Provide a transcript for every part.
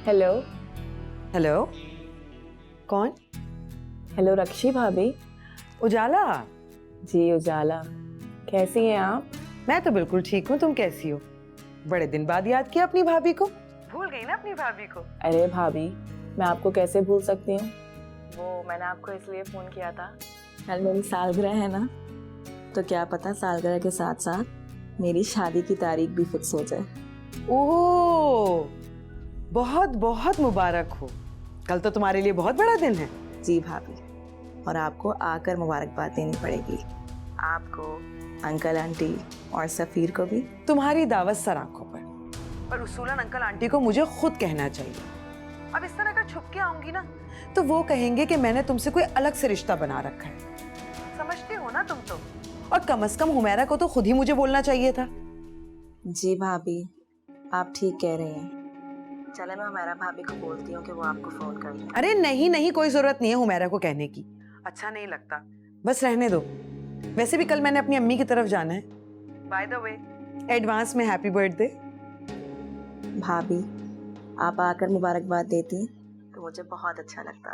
Hello. Hello, कौन? Hello रक्षी भाभी। उजाला। जी उजाला, कैसी हैं आप? मैं तो बिल्कुल ठीक हूँ, तुम कैसी हो? बड़े दिन बाद याद किया अपनी भाभी को। भूल गई ना अपनी भाभी को? अरे भाभी, मैं आपको कैसे भूल सकती हूँ। वो मैंने आपको इसलिए फोन किया था, कल मेरी सालगिरह है ना, तो क्या पता सालगिरह के साथ साथ मेरी शादी की तारीख भी फिक्स हो जाए। ओह, बहुत बहुत मुबारक हो। कल तो तुम्हारे लिए बहुत बड़ा दिन है। जी भाभी, और आपको आकर मुबारकबाद देनी पड़ेगी, आपको, अंकल आंटी और सफीर को भी। तुम्हारी दावत सर आंखों पर उसूलन अंकल आंटी को मुझे खुद कहना चाहिए। अब इस तरह अगर छुप के आऊंगी ना, तो वो कहेंगे कि मैंने तुमसे कोई अलग से रिश्ता बना रखा है। समझती हो ना तुम तो। और कम से कम हुमैरा को तो खुद ही मुझे बोलना चाहिए था। जी भाभी, आप ठीक कह रही हैं। चले मैं हुमैरा भाभी को बोलती हूँ कि वो आपको फोन कर लें। अरे नहीं नहीं, कोई जरूरत नहीं है हुमैरा को कहने की। अच्छा नहीं लगता, बस रहने दो। वैसे भी कल मैंने अपनी अम्मी की तरफ जाना है। बाय द वे, एडवांस में हैप्पी बर्थडे। भाभी, आप आकर मुबारकबाद देती तो मुझे बहुत अच्छा लगता।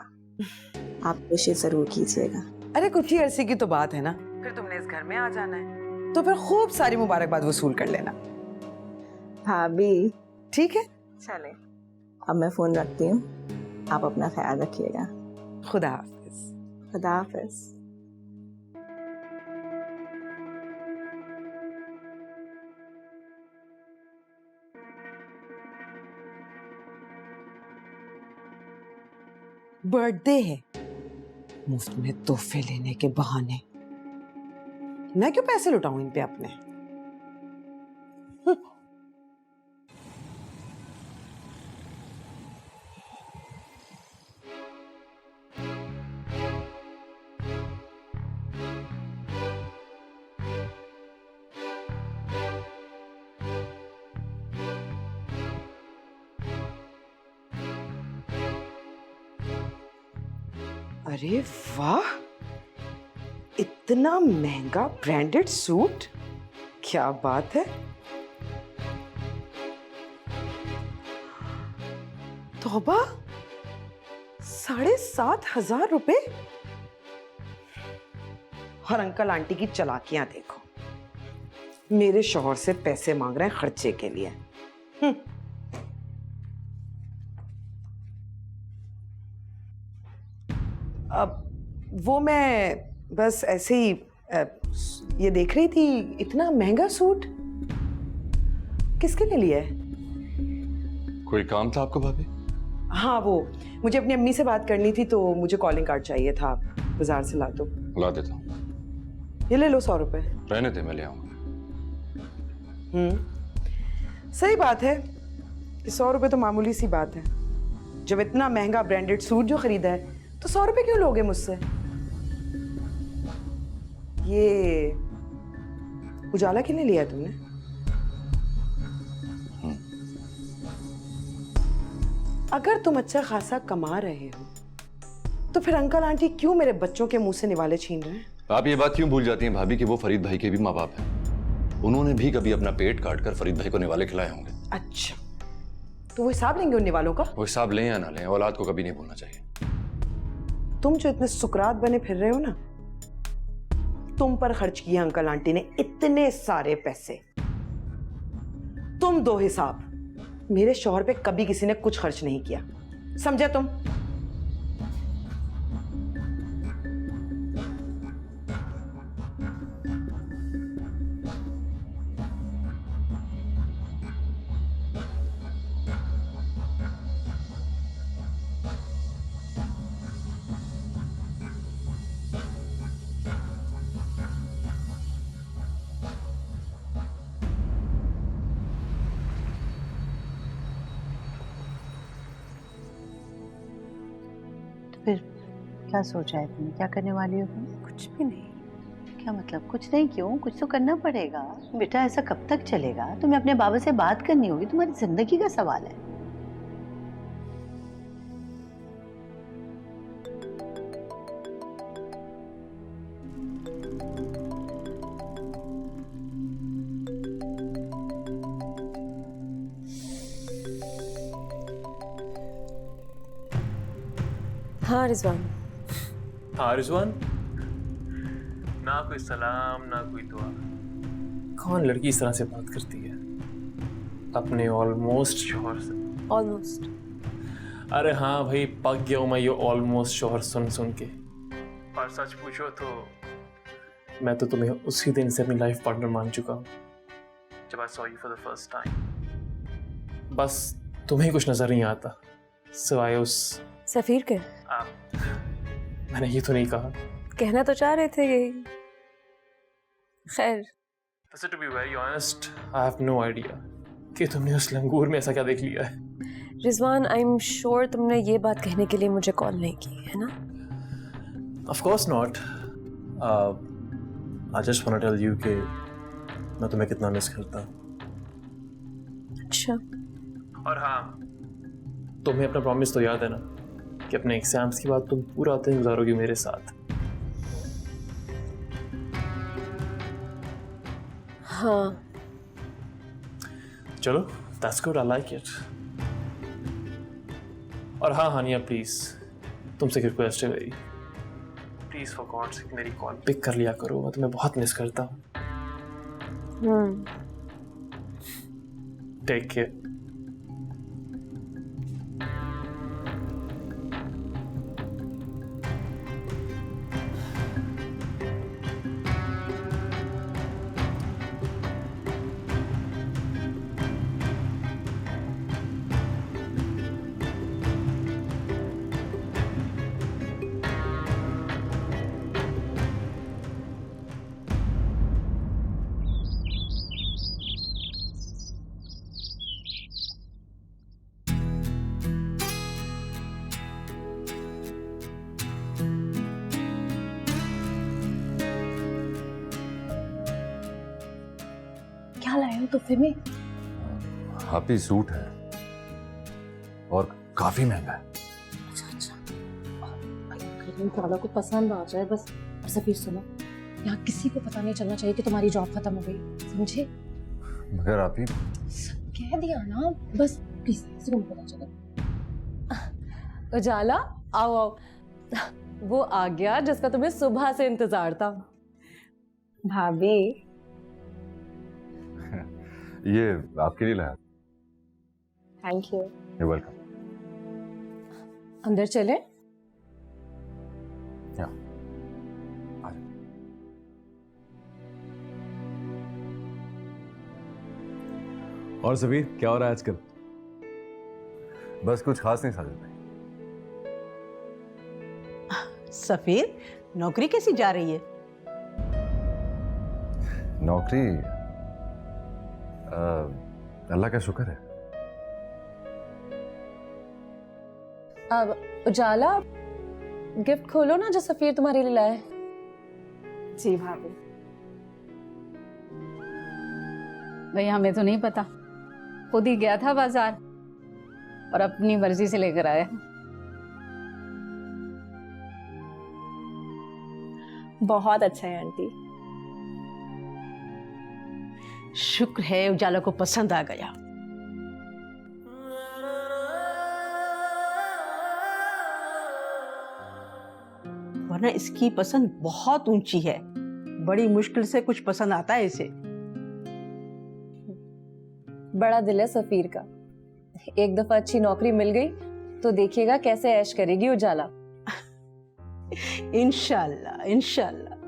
आप कोशिश जरूर कीजिएगा। अरे कुछ ही अरसे की तो बात है ना, फिर तुमने इस घर में आ जाना है, तो फिर खूब सारी मुबारकबाद वसूल कर लेना। भाभी ठीक है, चले, अब मैं फोन रखती हूँ, आप अपना ख्याल रखिएगा। खुदा हाफिज। खुदा हाफिज। बर्थडे है, मुफ्त में तोहफे लेने के बहाने। मैं क्यों पैसे लुटाऊं इन पे अपने। अरे वाह, इतना महंगा ब्रांडेड सूट, क्या बात है। तौबा, 7,500 रुपए। और अंकल आंटी की चालाकियां देखो, मेरे शौहर से पैसे मांग रहे हैं खर्चे के लिए। अब वो मैं बस ऐसे ही ये देख रही थी, इतना महंगा सूट किसके लिए लिया है? कोई काम था आपको भाभी? हाँ, वो मुझे अपनी अम्मी से बात करनी थी, तो मुझे कॉलिंग कार्ड चाहिए था, बाजार से ला दो। ला देता हूँ। ये ले लो 100 रुपए। रहने दे, मैं ले आऊंगा। सही बात है, 100 रुपए तो मामूली सी बात है। जब इतना महंगा ब्रांडेड सूट जो खरीदा है, तो 100 रुपए क्यों लोगे मुझसे? ये उजाला के लिए लिया तुमने? अगर तुम अच्छा खासा कमा रहे हो, तो फिर अंकल आंटी क्यों मेरे बच्चों के मुंह से निवाले छीन रहे हैं? आप ये बात क्यों भूल जाती हैं भाभी कि वो फरीद भाई के भी माँ बाप हैं। उन्होंने भी कभी अपना पेट काट कर फरीद भाई को निवाले खिलाए होंगे। अच्छा, तो वो हिसाब लेंगे उन निवालों का? वो हिसाब लें या ना लें, औलाद को कभी नहीं भूलना चाहिए। तुम जो इतने सुकरात बने फिर रहे हो ना, तुम पर खर्च किए अंकल आंटी ने इतने सारे पैसे। तुम दो हिसाब, मेरे शौहर पे कभी किसी ने कुछ खर्च नहीं किया, समझे तुम? फिर क्या सोचा है तुमने, क्या करने वाली हो तुम? कुछ भी नहीं। क्या मतलब कुछ नहीं? क्यों, कुछ तो करना पड़ेगा बेटा। ऐसा कब तक चलेगा? तुम्हें अपने बाबा से बात करनी होगी, तुम्हारी जिंदगी का सवाल है। हाँ रिजवान। हाँ रिजवान, ना कोई सलाम ना कोई दुआ। कौन लड़की इस तरह से बात करती है अपने ऑलमोस्ट शौहर से? ऑलमोस्ट। अरे हाँ भाई, पक गया हूँ मैं ये ऑलमोस्ट शौहर सुन सुन के। और सच पूछो तो मैं तो तुम्हें उसी दिन से अपनी लाइफ पार्टनर मान चुका हूँ जब I saw you for the first time. बस तुम्हें कुछ नजर नहीं आता सिवाय उस सफीर के। मैंने ये तो नहीं कहा। कहना तो चाह रहे थे यही। खैर वैसे to be very honest I have no idea कि तुमने उस लंगूर में ऐसा क्या देख लिया है। रिजवान, आई एम श्योर तुमने ये बात कहने के लिए मुझे कॉल नहीं की है ना? Of course not. I just want to tell you कि मैं तुम्हें कितना मिस करता हूँ। अच्छा। और हाँ, तुम्हें अपना प्रॉमिस तो याद है ना कि अपने एग्जाम्स के बाद तुम पूरा दिन गुजारोगी मेरे साथ। हाँ चलो, that's good, I like it. और हाँ हानिया, प्लीज तुमसे एक रिक्वेस्ट है मेरी, प्लीज फॉर गॉड सेक मेरी कॉल पिक कर लिया करो, मैं तुम्हें बहुत मिस करता हूँ। Take care. क्या लाए हो तोहफे में? हापी सूट है और काफी महंगा है। जाला को पसंद आ जाए बस। और सफीर सुनो, यहाँ किसी को पता नहीं चलना चाहिए कि तुम्हारी जॉब खत्म हो गई, समझे? मगर आप ही कह दिया ना, बस प्लीज किसी को नहीं पता चले। उजाला, आओ आओ। वो आ गया जिसका तुम्हें सुबह से इंतजार था। भाभी, ये आपके लिए लाया। Thank you. You welcome. अंदर चले? और सभी क्या हो रहा है आजकल? बस कुछ खास नहीं साजिद भाई। सफीर, नौकरी कैसी जा रही है? नौकरी अल्लाह का शुक्र है। अब उजाला, गिफ्ट खोलो ना जो सफीर तुम्हारे लिए लाए। जी भाभी। भाई हमें तो नहीं पता, खुद ही गया था बाजार और अपनी मर्जी से लेकर आया। बहुत अच्छा है आंटी। शुक्र है उजाला को पसंद आ गया। वरना इसकी पसंद बहुत ऊंची है, बड़ी मुश्किल से कुछ पसंद आता है इसे। बड़ा दिल है सफीर का, एक दफा अच्छी नौकरी मिल गई तो देखिएगा कैसे ऐश करेगी उजाला। इंशाल्लाह इंशाल्लाह।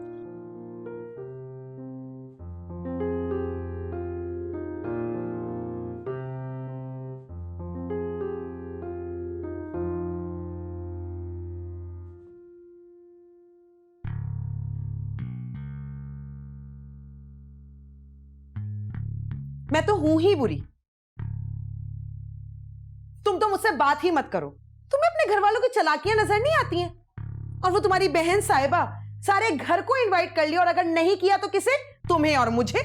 मैं तो हूं ही बुरी। तुम तो मुझसे बात ही मत करो। तुम्हें अपने घर वालों की चालाकियां नजर नहीं आती हैं? और वो तुम्हारी बहन साहिबा सारे घर को इनवाइट कर लिया, और अगर नहीं किया तो किसे? तुम्हें और मुझे।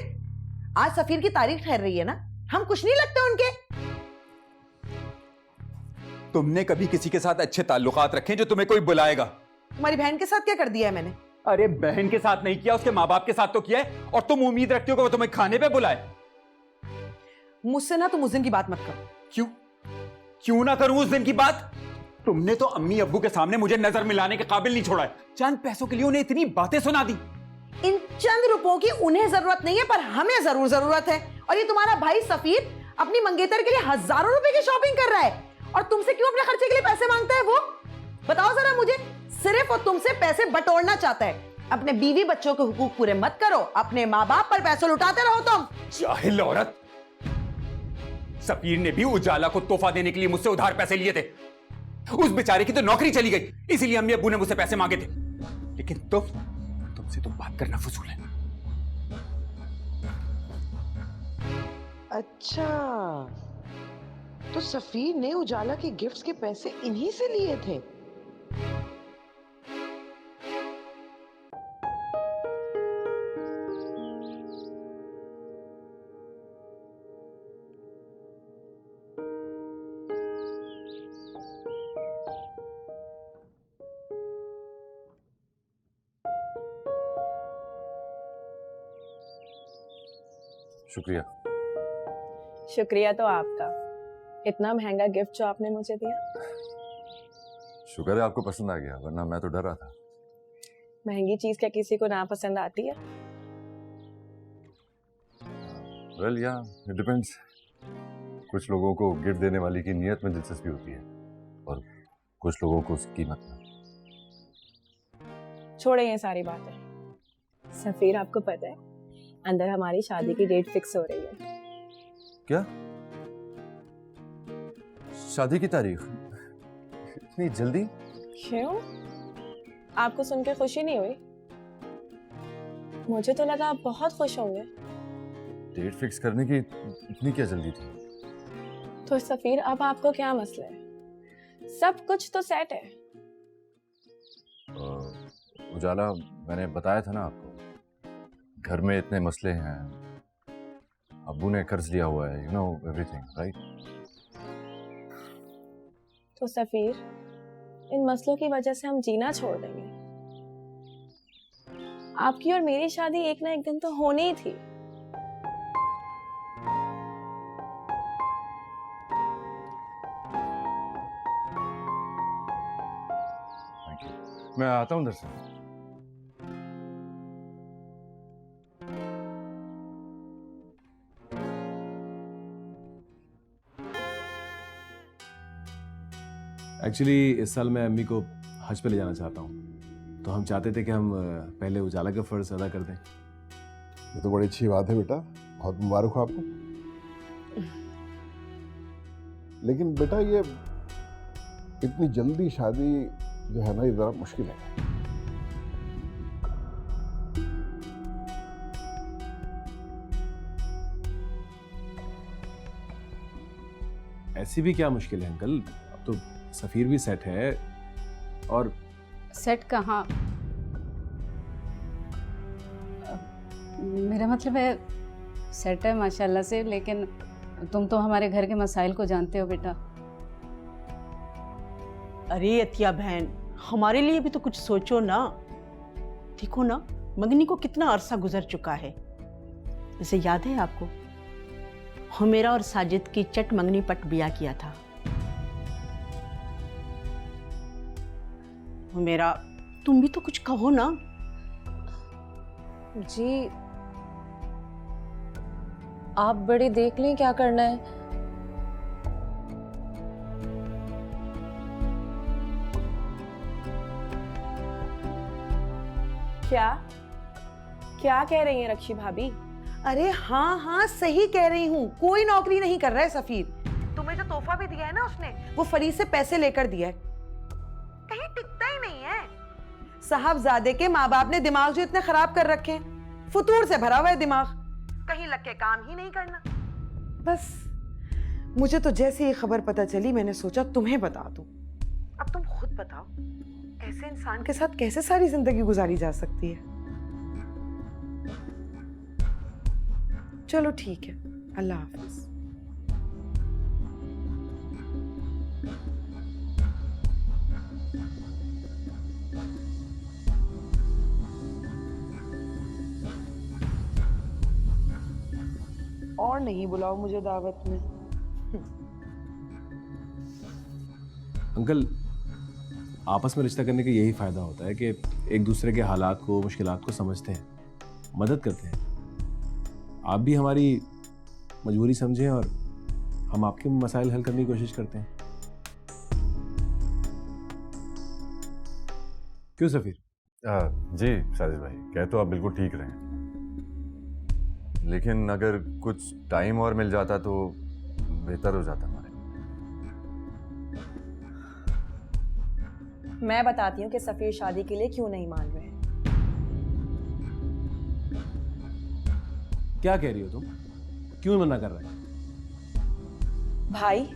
आज सफीर की तारीख ठहर रही है ना, हम कुछ नहीं लगते उनके। तुमने कभी किसी के साथ अच्छे ताल्लुकात रखे जो तुम्हें कोई बुलाएगा? तुम्हारी बहन के साथ क्या कर दिया है मैंने? अरे बहन के साथ नहीं किया, उसके माँ बाप के साथ तो किया है, और तुम उम्मीद रखती हो कि वो तुम्हें खाने पे बुलाए? मुझसे ना तुम उस दिन की बात मत करो। क्यों? क्यों ना करूं उस दिन की बात? तुमने तो अम्मी अब्बू के सामने मुझे नजर मिलाने के काबिल नहीं छोड़ा है। चंद पैसों के लिए उन्हें इतनी बातें सुना दी। इन चंद रुपयों की उन्हें जरूरत नहीं है, पर हमें जरूर जरूरत है। और ये तुम्हारा भाई सफीर अपनी मंगेतर के लिए हजारों रुपए की शॉपिंग कर रहा है, और तुमसे क्यों अपने खर्चे के लिए पैसे मांगता है वो? बताओ जरा मुझे। सिर्फ वो तुमसे पैसे बटोरना चाहता है। अपने बीवी बच्चों के हुकूक पूरे मत करो, अपने माँ बाप पर पैसे लुटाते रहो तुम। जाहिल औरत। सफीर ने भी उजाला को तोहफा देने के लिए मुझसे उधार पैसे लिए थे। उस बेचारे की तो नौकरी चली गई, इसीलिए अम्मी अब्बू ने मुझसे पैसे मांगे थे। लेकिन तुमसे तो बात करना फजूल है। अच्छा, तो सफीर ने उजाला के गिफ्ट्स के पैसे इन्हीं से लिए थे। शुक्रिया। शुक्रिया तो आपका, इतना महंगा गिफ्ट जो आपने मुझे दिया। शुक्र है आपको पसंद आ गया, वरना मैं तो डर रहा था। महंगी चीज क्या किसी को ना पसंद आती है? वेल या इट डिपेंड्स। कुछ लोगों को गिफ्ट देने वाली की नीयत में दिलचस्पी होती है और कुछ लोगों को उसकी कीमत में। छोड़े ये सारी बातें। सफीर, आपको पता है अंदर हमारी शादी की डेट फिक्स हो रही है। क्या? शादी की तारीख इतनी जल्दी? क्यों? आपको सुन के खुशी नहीं हुई? मुझे तो लगा आप बहुत खुश होंगे। डेट फिक्स करने की इतनी क्या जल्दी थी? तो सफीर, अब आपको क्या मसला है? सब कुछ तो सेट है। उजाला, मैंने बताया था ना आपको, घर में इतने मसले हैं, अब्बू ने कर्ज लिया हुआ है, यू नो एवरीथिंग, राइट? तो सफीर, इन मसलों की वजह से हम जीना छोड़ देंगे? आपकी और मेरी शादी एक ना एक दिन तो होनी ही थी। Thank you. मैं आता हूं उधर से। एक्चुअली इस साल मैं अम्मी को हज पे ले जाना चाहता हूँ, तो हम चाहते थे कि हम पहले उजाला का फर्ज अदा कर दें। ये तो बड़ी अच्छी बात है बेटा, बहुत मुबारक हो आपको। लेकिन बेटा ये इतनी जल्दी शादी जो है ना, ये जरा मुश्किल है। ऐसी भी क्या मुश्किल है अंकल, अब तो सफीर भी सेट है। और सेट कहाँ? मेरा मतलब है सेट है माशाल्लाह से, लेकिन तुम तो हमारे घर के मसाइल को जानते हो बेटा। अरे अतिया बहन, हमारे लिए भी तो कुछ सोचो ना। देखो ना, मंगनी को कितना अरसा गुजर चुका है। वैसे याद है आपको, हुमेरा और साजिद की चट मंगनी पट बिया किया था। हुमेरा, तुम भी तो कुछ कहो ना। जी, आप बड़ी देख लें क्या करना है। क्या क्या कह रही हैं रक्षी भाभी? अरे हाँ हाँ, सही कह रही हूँ। कोई नौकरी नहीं कर रहा है सफीर। तुम्हें जो तोहफा भी दिया है ना उसने, वो फरीद से पैसे लेकर दिया है। कहीं टिकता ही नहीं है। साहबजादे के माँ बाप ने दिमाग जो इतने खराब कर रखे हैं, फुतूर से भरा हुआ है दिमाग, कहीं लग के काम ही नहीं करना। बस मुझे तो जैसे ये खबर पता चली, मैंने सोचा तुम्हें बता दूं। अब तुम खुद बताओ, ऐसे इंसान के साथ कैसे सारी जिंदगी गुजारी जा सकती है? चलो ठीक है, अल्लाह हाफिज। और नहीं बुलाओ मुझे दावत में। अंकल, आपस में रिश्ता करने का यही फ़ायदा होता है कि एक दूसरे के हालात को, मुश्किलात को समझते हैं, मदद करते हैं। आप भी हमारी मजबूरी समझें और हम आपके मसाइल हल करने की कोशिश करते हैं। क्यों सफ़ीर? जी साजिद भाई, कह तो आप बिल्कुल ठीक रहे हैं, लेकिन अगर कुछ टाइम और मिल जाता तो बेहतर हो जाता हमारे। मैं बताती हूँ कि सफीर शादी के लिए क्यों नहीं मान रहे हैं। क्या कह रही हो तुम? क्यों मना कर रहे हैं? भाई,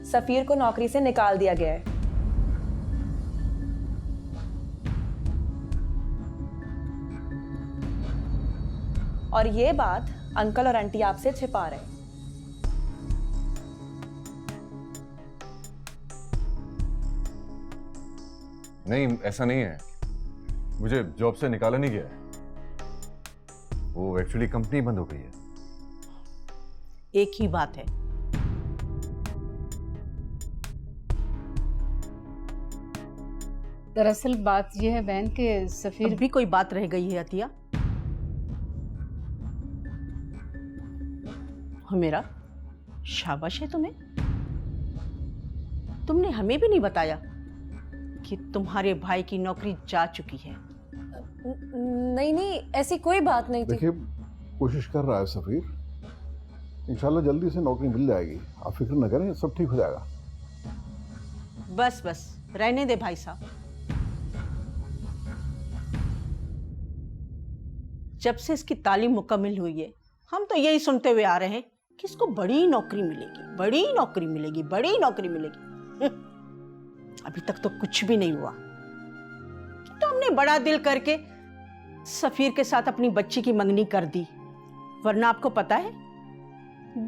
सफीर को नौकरी से निकाल दिया गया है। और ये बात अंकल और आंटी आपसे छिपा रहे हैं। नहीं, ऐसा नहीं है, मुझे जॉब से निकाला नहीं गया है, वो एक्चुअली कंपनी बंद हो गई है। एक ही बात है, दरअसल बात यह है बहन कि सफीर भी कोई बात रह गई है अतिया। मेरा शाबाश है तुम्हें, तुमने हमें भी नहीं बताया कि तुम्हारे भाई की नौकरी जा चुकी है। नहीं नहीं, ऐसी कोई बात नहीं थी। देखिए, कोशिश कर रहा है सफीर, इंशाल्लाह जल्दी से नौकरी मिल जाएगी, आप फिक्र न करें, सब ठीक हो जाएगा। बस बस रहने दे भाई साहब, जब से इसकी तालीम मुकम्मल हुई है हम तो यही सुनते हुए आ रहे हैं कि इसको बड़ी नौकरी मिलेगी, बड़ी नौकरी मिलेगी, बड़ी नौकरी मिलेगी। अभी तक तो कुछ भी नहीं हुआ। तो हमने बड़ा दिल करके सफीर के साथ अपनी बच्ची की मंगनी कर दी, वरना आपको पता है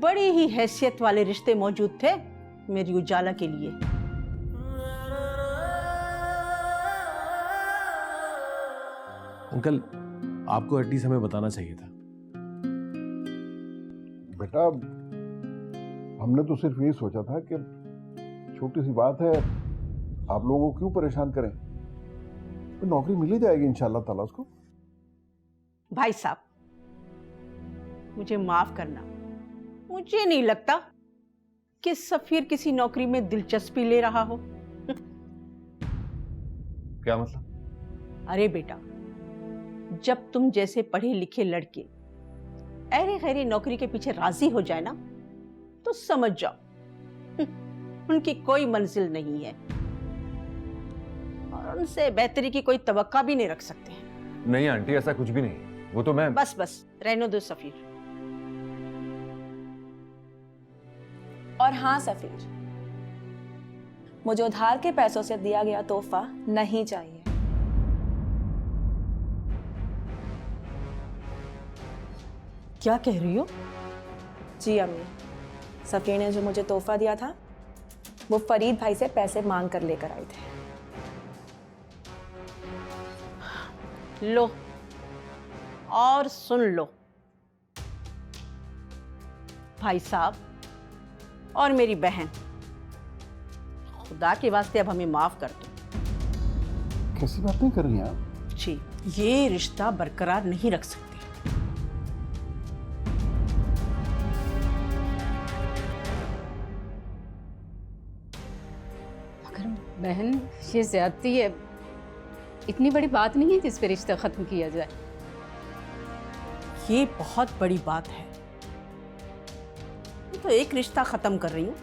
बड़ी ही हैसियत वाले रिश्ते मौजूद थे मेरी उजाला के लिए। अंकल, आपको एटलीस्ट हमें बताना चाहिए था। बेटा, हमने तो सिर्फ यही सोचा था कि छोटी सी बात है, आप लोगों को क्यों परेशान करें, तो नौकरी मिल ही जाएगी इंशाल्लाह ताला उसको। भाई साहब, मुझे माफ करना, मुझे नहीं लगता कि सफीर किसी नौकरी में दिलचस्पी ले रहा हो। क्या मतलब? अरे बेटा, जब तुम जैसे पढ़े लिखे लड़के ऐरे गैरे नौकरी के पीछे राजी हो जाए ना, तो समझ जाओ उनकी कोई मंजिल नहीं है और उनसे बेहतरी की कोई तवक्का भी नहीं रख सकते हैं। नहीं आंटी, ऐसा कुछ भी नहीं, वो तो मैं बस बस रहने दो सफीर। और हाँ सफीर, मुझे उधार के पैसों से दिया गया तोहफा नहीं चाहिए। क्या कह रही हो? जी अम्मी, सफीर ने जो मुझे तोहफा दिया था वो फरीद भाई से पैसे मांग कर लेकर आए थे। लो और सुन लो भाई साहब और मेरी बहन, खुदा के वास्ते अब हमें माफ कर दो। कैसी बातें कर रही हैं आप? जी, ये रिश्ता बरकरार नहीं रख सकते। बहन, ये ज्यादती है, इतनी बड़ी बात नहीं है जिस पे रिश्ता खत्म किया जाए। ये बहुत बड़ी बात है, तो एक रिश्ता खत्म कर रही हूँ।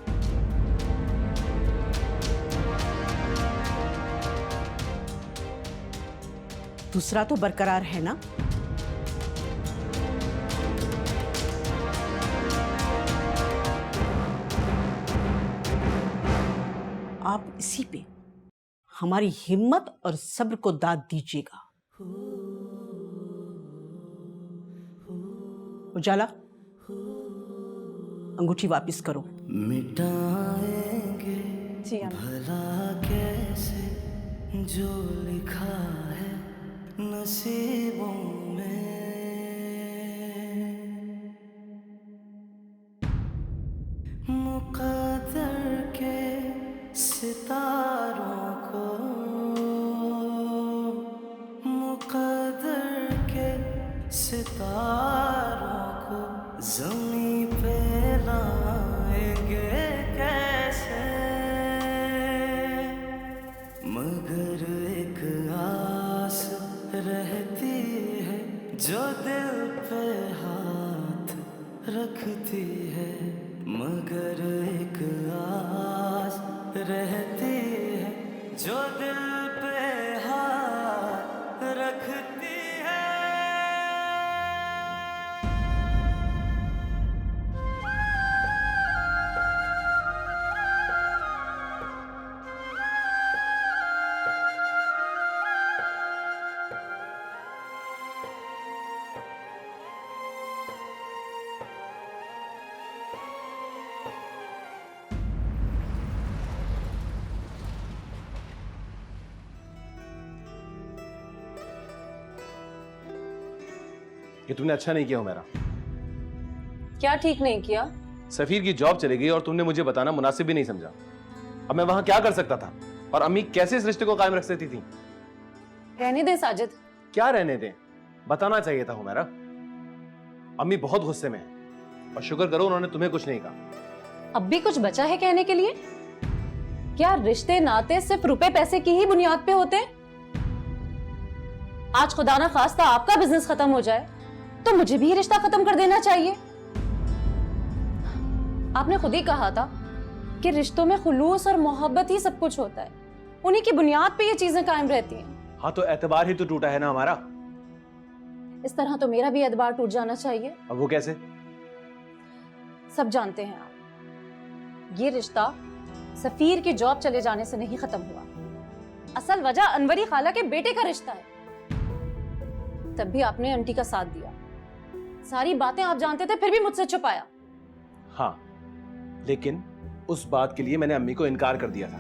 दूसरा तो बरकरार है ना? आप इसी पे हमारी हिम्मत और सब्र को दाद दीजिएगा। उजाला, अंगूठी वापस करो। मिटाएंगे जी भला कैसे जो लिखा है नसीबों में, मुक़द्दर के सितारों को जो दिल पे हाथ रखती है। ये तुमने अच्छा नहीं किया मेरा। क्या ठीक नहीं किया? सफीर की जॉब चली गई और तुमने मुझे बताना मुनासिब भी नहीं समझा। अब मैं वहां क्या कर सकता था? और अम्मी कैसे इस रिश्ते को कायम रख सकती थी? रहने दे साजिद। क्या रहने दें? बताना चाहिए था मेरा। अम्मी बहुत गुस्से में है और शुक्र करो उन्होंने तुम्हें कुछ नहीं कहा। अब भी कुछ बचा है कहने के लिए? क्या रिश्ते नाते सिर्फ रुपए पैसे की ही बुनियाद पे होते हैं? आज खुदा ना खास्ता आपका बिजनेस खत्म हो जाए तो मुझे भी रिश्ता खत्म कर देना चाहिए। आपने खुद ही कहा था कि रिश्तों में खुलूस और मोहब्बत ही सब कुछ होता है, उन्हीं की बुनियाद पे ये चीजें कायम रहती हैं। हाँ तो एतबार ही तो टूटा है ना हमारा। इस तरह तो मेरा भी एतबार टूट जाना चाहिए। अब वो कैसे? सब जानते हैं आप, ये रिश्ता सफीर की जॉब चले जाने से नहीं खत्म हुआ। असल वजह अनवरी खाला के बेटे का रिश्ता है। तब भी आपने आंटी का साथ दिया, सारी बातें आप जानते थे फिर भी मुझसे छुपाया। हाँ, लेकिन उस बात के लिए मैंने अम्मी को इनकार कर दिया था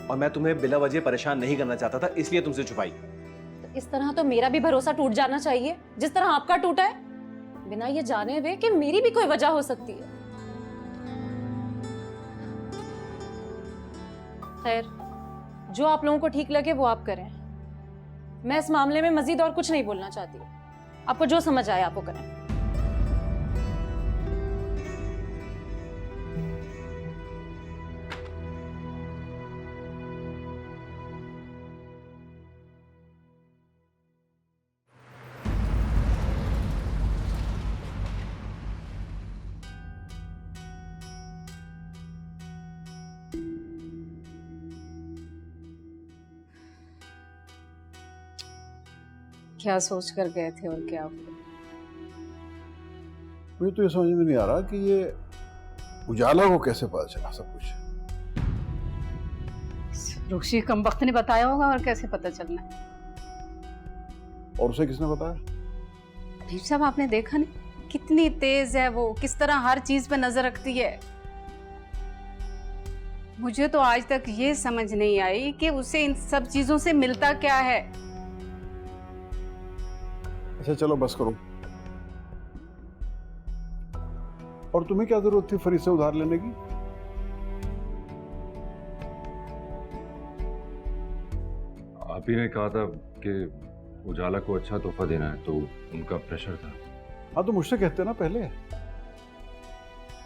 और मैं तुम्हें बिला वजह परेशान नहीं करना चाहता था, इसलिए तुमसे छुपाई। तो इस तरह तो मेरा भी भरोसा टूट जाना चाहिए जिस तरह आपका टूटा है, बिना ये जाने हुए कि मेरी भी कोई वजह हो सकती है। खैर, जो आप लोगों को ठीक लगे वो आप करें। मैं इस मामले में मजीद और कुछ नहीं बोलना चाहती। आपको जो समझ आए आप वो करें। क्या सोच कर गए थे और क्या हुआ? मुझे तो ये समझ में नहीं आ रहा कि ये उजाला को कैसे पता चला सब कुछ। रोशी कम वक्त ने बताया होगा, और कैसे पता चलना? और उसे किसने बताया? भीम साहब आपने देखा नहीं कितनी तेज है वो, किस तरह हर चीज पे नजर रखती है। मुझे तो आज तक ये समझ नहीं आई कि उसे इन सब चीजों से मिलता क्या है। अच्छा चलो बस करो। और तुम्हें क्या जरूरत थी फरीद से उधार लेने की? आप ही ने कहा था कि उजाला को अच्छा तोहफा देना है, तो उनका प्रेशर था। हाँ तो मुझसे कहते ना पहले,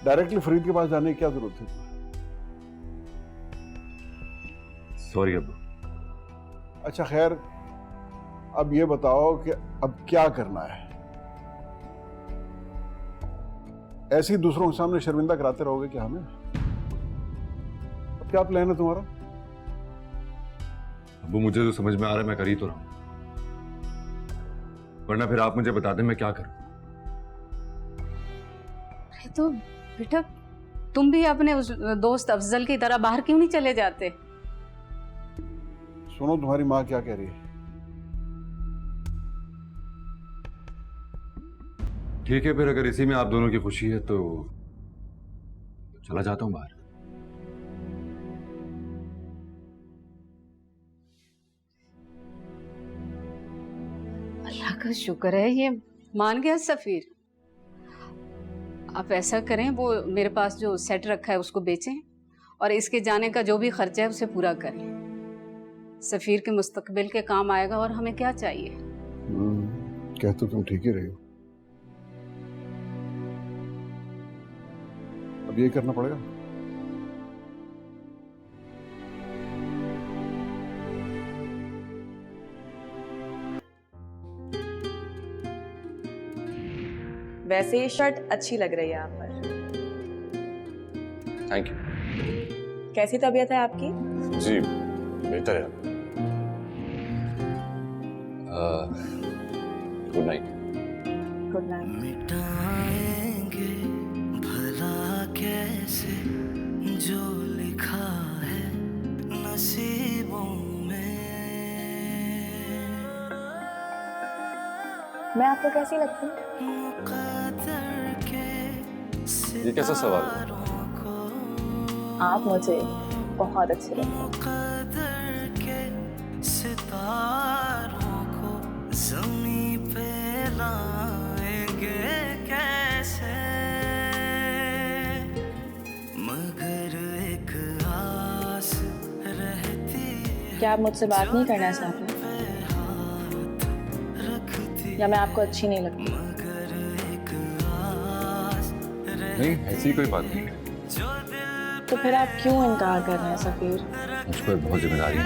डायरेक्टली फरीद के पास जाने की क्या जरूरत थी? सॉरी अब्बू। अच्छा खैर, अब ये बताओ कि अब क्या करना है? ऐसे ही दूसरों के सामने शर्मिंदा कराते रहोगे क्या हमें? अब क्या प्लान है तुम्हारा? अब्बू मुझे तो समझ में आ रहा है मैं कर ही तो रहा हूं, वरना फिर आप मुझे बता दें मैं क्या करूं। तो बेटा तुम भी अपने उस दोस्त अफजल की तरह बाहर क्यों नहीं चले जाते? सुनो तुम्हारी माँ क्या कह रही है। ठीक है फिर, अगर इसी में आप दोनों की खुशी है तो चला जाता हूं बाहर। अल्लाह का शुक्र है ये मान गया सफीर। आप ऐसा करें, वो मेरे पास जो सेट रखा है उसको बेचें और इसके जाने का जो भी खर्चा है उसे पूरा करें। सफीर के मुस्तकबिल के काम आएगा और हमें क्या चाहिए। कहते तुम ठीक ही रही हो। अब ये करना पड़ेगा। वैसे ये शर्ट अच्छी लग रही है आप पर। Thank you. कैसी तबीयत है आपकी? जी बेटर है। Good night. Good night. मिटाएंगे भला कैसे जो लिखा है नसीबों में। मैं आपको कैसी लगती हूँ? ये कैसा सवाल है? आप मुझे बहुत अच्छे लगते हैं। मुकद्दर के सितारों को ज़मीं पे लाएंगे कैसे, मगर एक आस रहती है। क्या आप मुझसे बात नहीं करना चाहते? या मैं आपको अच्छी नहीं लगती? नहीं, ऐसी कोई बात नहीं। तो फिर आप क्यों इनकार कर रहे हैं सफीर? मुझको बहुत जिम्मेदारी है,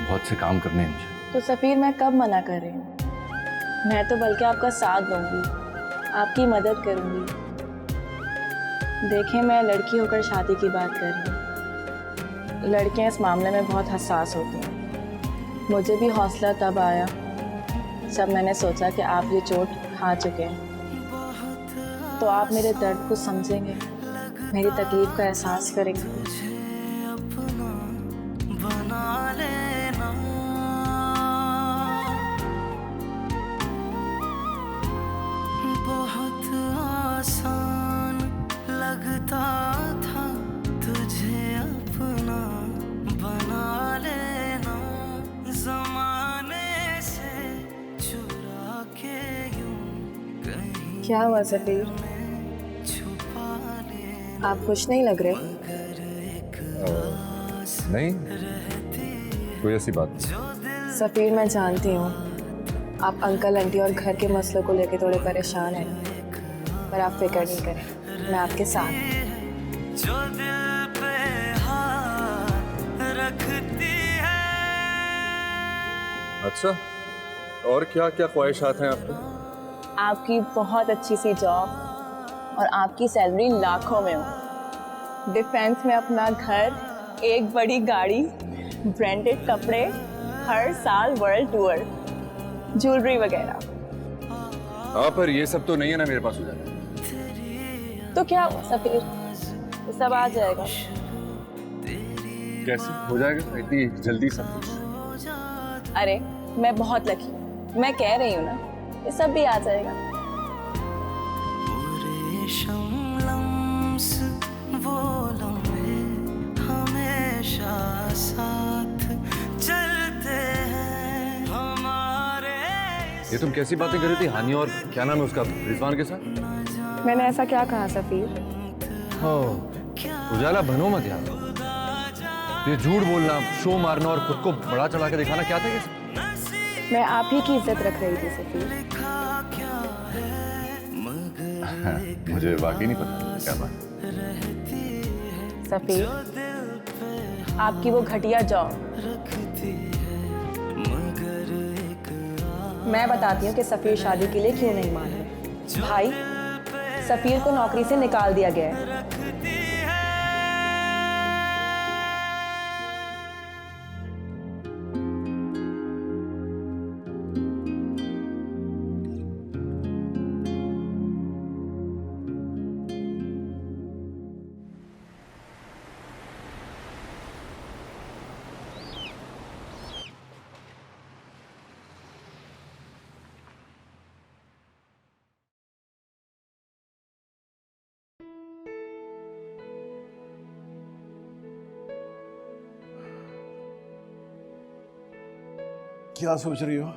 बहुत से काम करने हैं मुझे। तो सफीर मैं कब मना कर रही हूँ? मैं तो बल्कि आपका साथ दूंगी, आपकी मदद करूंगी। देखें, मैं लड़की होकर शादी की बात कर रही हूँ। लड़कियां इस मामले में बहुत हसास होती हैं। मुझे भी हौसला तब आया जब मैंने सोचा कि आप ये चोट खा चुके हैं, तो आप मेरे दर्द को समझेंगे, मेरी तकलीफ का एहसास करेंगे। अपना बना लेना, बहुत आसान लगता था तुझे अपना बना लेना, ज़माने से चुरा के यूं कहीं क्या हुआ सफीर? आप खुश नहीं लग रहे? नहीं, कोई ऐसी बात नहीं। सफीर, मैं जानती हूँ आप अंकल आंटी और घर के मसलों को लेकर थोड़े परेशान हैं, पर आप फिक्र नहीं करें, मैं आपके साथ हूँ। जो दिल पे हाथ रखती है। अच्छा, और क्या क्या ख्वाहिशात हैं आपकी? आपकी बहुत अच्छी सी जॉब और आपकी सैलरी लाखों में हो, डिफेंस में अपना घर, एक बड़ी गाड़ी, ब्रांडेड कपड़े, हर साल वर्ल्ड टूर, ज्वेलरी वगैरह। हाँ, पर ये सब तो नहीं है ना मेरे पास हो जाए। तो क्या हुआ सफीर, ये सब आ जाएगा। कैसे हो जाएगा इतनी जल्दी सब कुछ? अरे मैं बहुत लकी, मैं कह रही हूँ ना, ये सब भी आ जाएगा। वो लम्हे हमेशा साथ चलते हैं हमारे। ये तुम कैसी बातें कर रही थी हानि और क्या नाम है उसका, रिजवान के साथ? मैंने ऐसा क्या कहा सफीर? उजाला बनो मत यार। ये झूठ बोलना, शो मारना और खुद को बड़ा चढ़ा के दिखाना क्या था ये? मैं आप ही की इज्जत रख रही थी सफीर। मुझे वाकई नहीं पता क्या बात। सफीर, आपकी वो घटिया जॉब, मैं बताती हूँ कि सफीर शादी के लिए क्यों नहीं मान रहे। भाई, सफीर को नौकरी से निकाल दिया गया है। क्या सोच रही हो?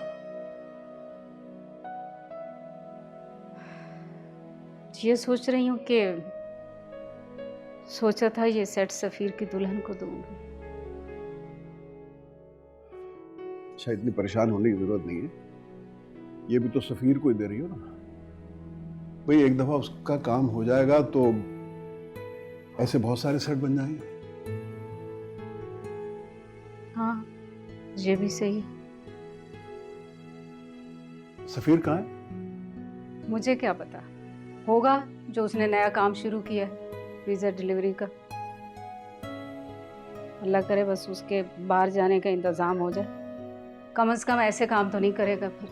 ये सोच रही हूँ कि सोचा था ये सेट सफीर की दुल्हन को दूंगी। अच्छा, इतनी परेशान होने की जरूरत नहीं है, ये भी तो सफीर को ही दे रही हो ना भाई। एक दफा उसका काम हो जाएगा तो ऐसे बहुत सारे सेट बन जाएंगे। हाँ, ये भी सही है। सफीर कहाँ है? मुझे क्या पता, होगा जो उसने नया काम शुरू किया है, वीजा डिलीवरी का। अल्लाह करे बस उसके बाहर जाने का इंतजाम हो जाए। कम से कम ऐसे काम तो नहीं करेगा फिर।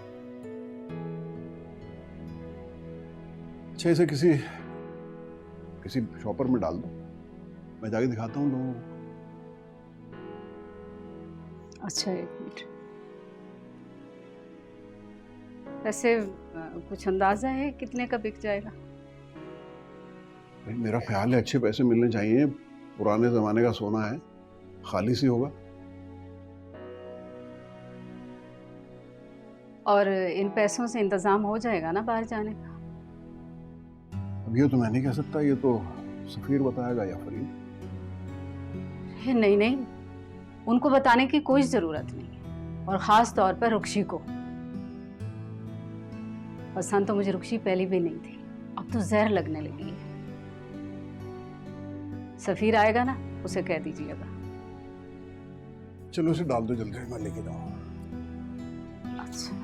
अच्छा, इसे किसी शॉपर में डाल दो, मैं जाके दिखाता हूँ लोगों को। अच्छा, एक मिनट। वैसे कुछ अंदाजा है कितने का बिक जाएगा? भाई मेरा ख्याल है अच्छे पैसे मिलने चाहिए, पुराने जमाने का सोना है, खाली सी होगा। और इन पैसों से इंतजाम हो जाएगा ना बाहर जाने का? अब ये तो मैं नहीं कह सकता, ये तो सफीर बताएगा या फरीद। नहीं नहीं, उनको बताने की कोई जरूरत नहीं, और खास तौर पर रुक्षी को। पसंद तो मुझे रुक्षी पहले भी नहीं थी, अब तो जहर लगने लगी है। सफीर आएगा ना, उसे कह दीजिएगा। चलो उसे डाल दो जल्दी, मैं लेके जाऊँ। अच्छा।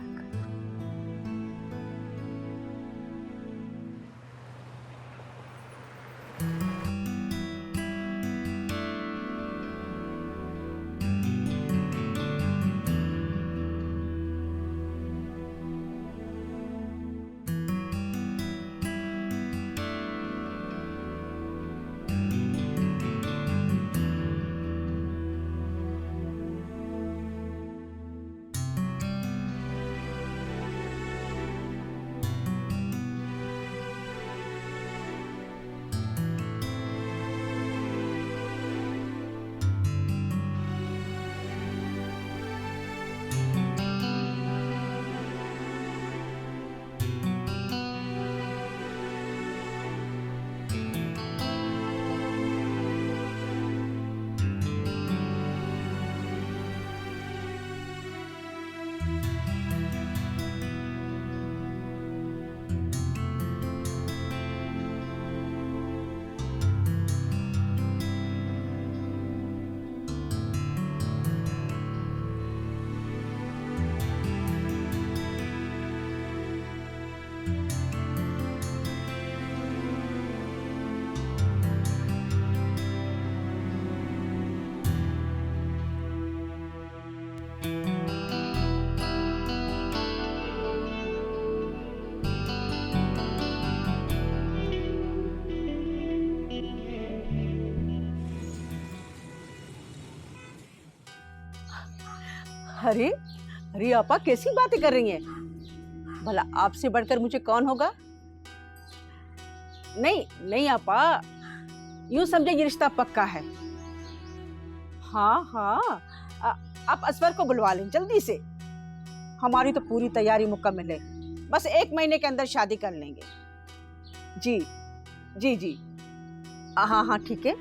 अरे अरे आपा कैसी बातें कर रही हैं? भला आपसे बढ़कर मुझे कौन होगा? नहीं नहीं आपा, यूं समझे ये रिश्ता पक्का है। हाँ हाँ, आप असवर को बुलवा लें जल्दी से। हमारी तो पूरी तैयारी मुकम्मल है, बस 1 महीने के अंदर शादी कर लेंगे। जी जी जी, हाँ हाँ ठीक है,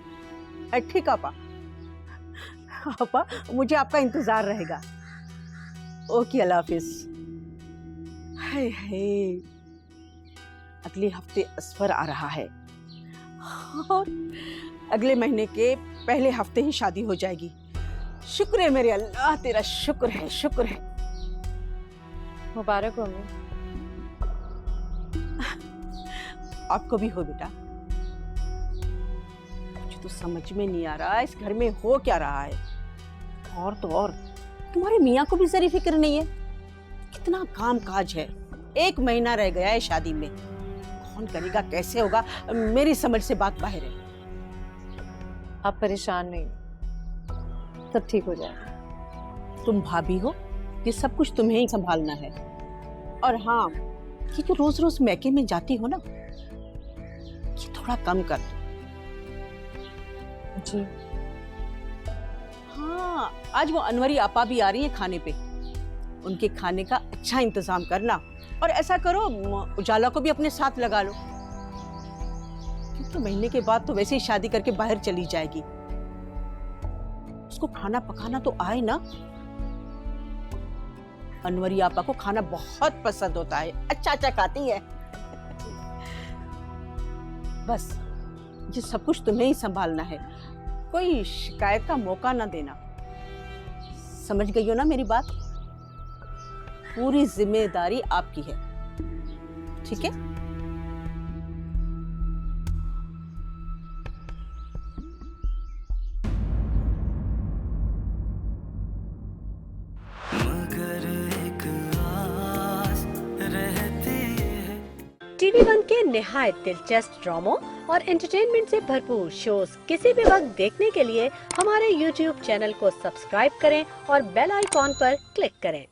ठीक आपा। आपा मुझे आपका इंतजार रहेगा। ओके, अल्लाह हाफिज। हाय हाय, अगले हफ्ते असफर आ रहा है और अगले महीने के पहले हफ्ते ही शादी हो जाएगी। शुक्र है मेरे अल्लाह, तेरा शुक्र है, शुक्र है। मुबारक हो। आपको भी हो बेटा। मुझे तो समझ में नहीं आ रहा इस घर में हो क्या रहा है। और तो और तुम्हारे मियाँ को भी जरी फिक्र नहीं है। कितना काम काज है, 1 महीना रह गया है शादी में, कौन करेगा, कैसे होगा, मेरी समझ से बात बाहर है। आप परेशान नहीं, सब ठीक हो जाएगा। तुम भाभी हो, ये सब कुछ तुम्हें ही संभालना है। और हाँ, ये जो रोज रोज मैके में जाती हो ना, ये थोड़ा कम कर दो। जी हाँ, आज वो अनवरी आपा भी आ रही है खाने पे, उनके खाने का अच्छा इंतजाम करना। और ऐसा करो, उजाला को भी अपने साथ लगा लो, क्योंकि महीने के बाद तो वैसे ही शादी करके बाहर चली जाएगी। उसको खाना पकाना तो आए ना। अनवरी आपा को खाना बहुत पसंद होता है, अच्छा अच्छा खाती है। बस ये सब कुछ तुम्हें ही संभालना है, कोई शिकायत का मौका ना देना। समझ गई हो ना मेरी बात? पूरी जिम्मेदारी आपकी है, ठीक है? टीवी वन के निहायत दिलचस्प ड्रामों और एंटरटेनमेंट से भरपूर शोज किसी भी वक्त देखने के लिए हमारे YouTube चैनल को सब्सक्राइब करें और बेल आइकॉन पर क्लिक करें।